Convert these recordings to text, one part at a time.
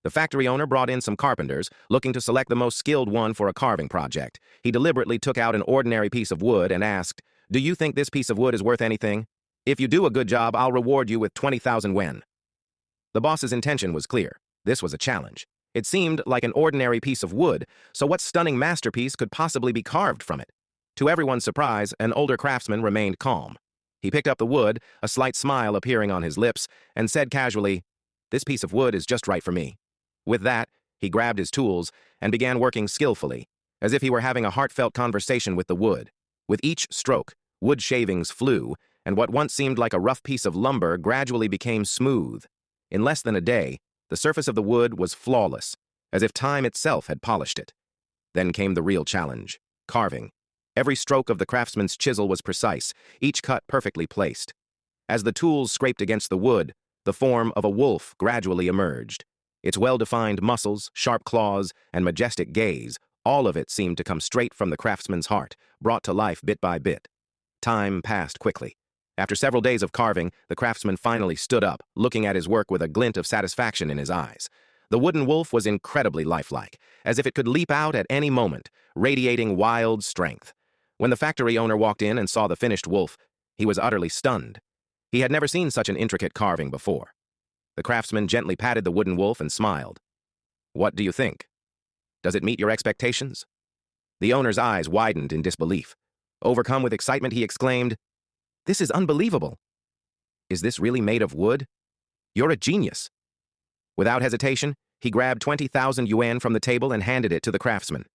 The factory owner brought in some carpenters, looking to select the most skilled one for a carving project. He deliberately took out an ordinary piece of wood and asked, "Do you think this piece of wood is worth anything? If you do a good job, I'll reward you with 20,000 yen." The boss's intention was clear. This was a challenge. It seemed like an ordinary piece of wood, so what stunning masterpiece could possibly be carved from it? To everyone's surprise, an older craftsman remained calm. He picked up the wood, a slight smile appearing on his lips, and said casually, "This piece of wood is just right for me." With that, he grabbed his tools and began working skillfully, as if he were having a heartfelt conversation with the wood. With each stroke, wood shavings flew, and what once seemed like a rough piece of lumber gradually became smooth. In less than a day, the surface of the wood was flawless, as if time itself had polished it. Then came the real challenge: carving. Every stroke of the craftsman's chisel was precise, each cut perfectly placed. As the tools scraped against the wood, the form of a wolf gradually emerged. Its well-defined muscles, sharp claws, and majestic gaze, all of it seemed to come straight from the craftsman's heart, brought to life bit by bit. Time passed quickly. After several days of carving, the craftsman finally stood up, looking at his work with a glint of satisfaction in his eyes. The wooden wolf was incredibly lifelike, as if it could leap out at any moment, radiating wild strength. When the factory owner walked in and saw the finished wolf, he was utterly stunned. He had never seen such an intricate carving before. The craftsman gently patted the wooden wolf and smiled. "What do you think? Does it meet your expectations?" The owner's eyes widened in disbelief. Overcome with excitement, he exclaimed, "This is unbelievable. Is this really made of wood? You're a genius." Without hesitation, he grabbed 20,000 yuan from the table and handed it to the craftsman.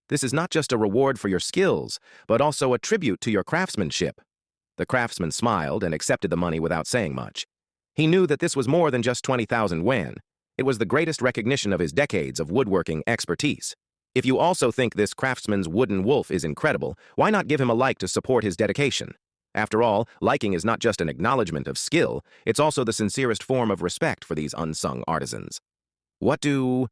"This is not just a reward for your skills, but also a tribute to your craftsmanship." The craftsman smiled and accepted the money without saying much. He knew that this was more than just 20,000 yuan. It was the greatest recognition of his decades of woodworking expertise. If you also think this craftsman's wooden wolf is incredible, why not give him a like to support his dedication? After all, liking is not just an acknowledgement of skill, it's also the sincerest form of respect for these unsung artisans. What do